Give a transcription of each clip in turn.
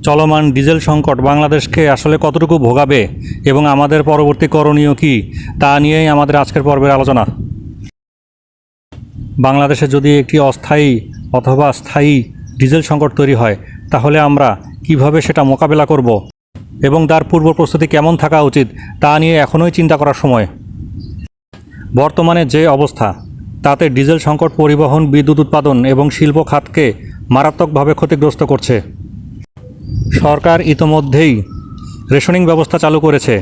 চলমান ডিজেল সংকট বাংলাদেশকে আসলে কতটুকু ভোগাবে এবং আমাদের পরবর্তী করণীয় কী তা নিয়েই আমাদের আজকের পর্বের আলোচনা। বাংলাদেশে যদি একটি অস্থায়ী অথবা স্থায়ী ডিজেল সংকট তৈরি হয় তাহলে আমরা কিভাবে সেটা মোকাবেলা করব এবং তার পূর্ব প্রস্তুতি কেমন থাকা উচিত তা নিয়ে এখনোই চিন্তা করার সময়। বর্তমানে যে অবস্থা তাতে ডিজেল সংকট পরিবহন, বিদ্যুৎ উৎপাদন এবং শিল্প খাতকে মারাত্মকভাবে ক্ষতিগ্রস্ত করছে। সরকার ইতোমধ্যেই রেশনিং ব্যবস্থা চালু করেছে,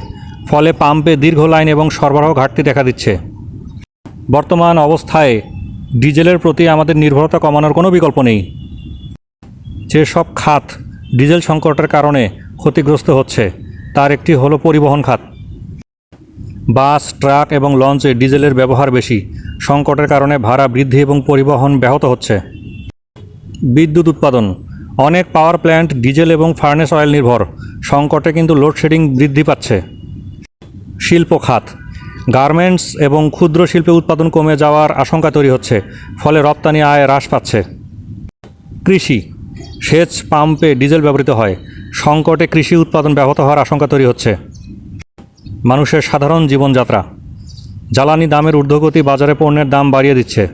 ফলে পাম্পে দীর্ঘ লাইন এবং সরবরাহ ঘাটতি দেখা দিচ্ছে। বর্তমান অবস্থায় ডিজেলের প্রতি আমাদের নির্ভরতা কমানোর কোনো বিকল্প নেই। যেসব খাত ডিজেল সংকটের কারণে ক্ষতিগ্রস্ত হচ্ছে তার একটি হলো পরিবহন খাত। বাস, ট্রাক এবং লঞ্চে ডিজেলের ব্যবহার বেশি, সংকটের কারণে ভাড়া বৃদ্ধি এবং পরিবহন ব্যাহত হচ্ছে। বিদ্যুৎ উৎপাদন, অনেক পাওয়ার প্ল্যান্ট ডিজেল এবং ফার্নেস অয়েল নির্ভর, সংকটে কিন্তু লোডশেডিং বৃদ্ধি পাচ্ছে। শিল্প খাত, গার্মেন্টস এবং ক্ষুদ্র শিল্পে উৎপাদন কমে যাওয়ার আশঙ্কা তৈরি হচ্ছে, ফলে রপ্তানি আয় হ্রাস পাচ্ছে। কৃষি, সেচ পাম্পে ডিজেল ব্যবহৃত হয়, সংকটে কৃষি উৎপাদন ব্যাহত হওয়ার আশঙ্কা তৈরি হচ্ছে। মানুষের সাধারণ জীবনযাত্রা, জ্বালানি দামের ঊর্ধ্বগতি বাজারে পণ্যের দাম বাড়িয়ে দিচ্ছে।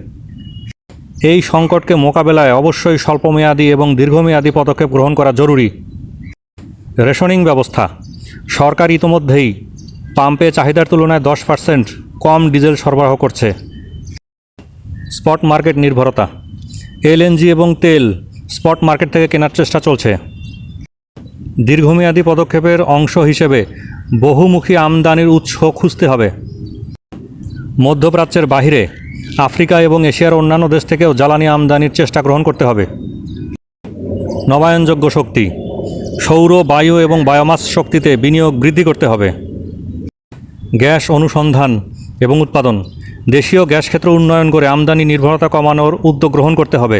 এই সংকটকে মোকাবেলায় অবশ্যই স্বল্পমেয়াদী এবং দীর্ঘমেয়াদী পদক্ষেপ গ্রহণ করা জরুরি। রেশনিং ব্যবস্থা, সরকার ইতোমধ্যেই পাম্পে চাহিদার তুলনায় 10% কম ডিজেল সরবরাহ করছে। স্পট মার্কেট নির্ভরতা, এলএনজি এবং তেল স্পট মার্কেট থেকে কেনার চেষ্টা চলছে। দীর্ঘমেয়াদী পদক্ষেপের অংশ হিসেবে বহুমুখী আমদানির উৎস খুঁজতে হবে। মধ্যপ্রাচ্যের বাহিরে আফ্রিকা এবং এশিয়ার অন্যান্য দেশ থেকেও জ্বালানি আমদানির চেষ্টা গ্রহণ করতে হবে। নবায়নযোগ্য শক্তি, সৌর, বায়ু এবং বায়োমাস শক্তিতে বিনিয়োগ বৃদ্ধি করতে হবে। গ্যাস অনুসন্ধান এবং উৎপাদন, দেশীয় গ্যাস ক্ষেত্র উন্নয়ন করে আমদানি নির্ভরতা কমানোর উদ্যোগ গ্রহণ করতে হবে।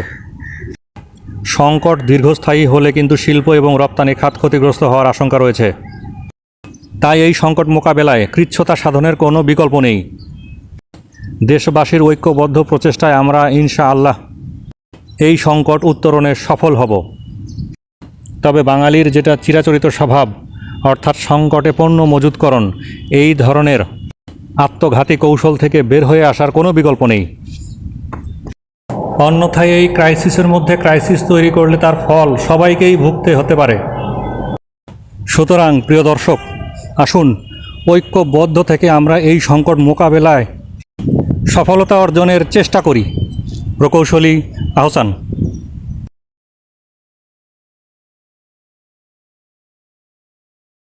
সংকট দীর্ঘস্থায়ী হলে কিন্তু শিল্প এবং রপ্তানি খাত ক্ষতিগ্রস্ত হওয়ার আশঙ্কা রয়েছে। তাই এই সংকট মোকাবেলায় কৃচ্ছ্রতা সাধনের কোনো বিকল্প নেই। দেশবাসীর ঐক্যবদ্ধ প্রচেষ্টায় আমরা ইনশাআল্লাহ এই সংকট উত্তরণে সফল হব। তবে বাঙালির যেটা চিরাচরিত স্বভাব, অর্থাৎ সংকটে পণ্য মজুতকরণ, এই ধরনের আত্মঘাতী কৌশল থেকে বের হয়ে আসার কোনো বিকল্প নেই। অন্যথায় এই ক্রাইসিসের মধ্যে ক্রাইসিস তৈরি করলে তার ফল সবাইকেই ভুগতে হতে পারে। সুতরাং প্রিয় দর্শক, আসুন ঐক্যবদ্ধ থেকে আমরা এই সংকট মোকাবেলায় সফলতা অর্জনের চেষ্টা করি। প্রকৌশলী আহসান।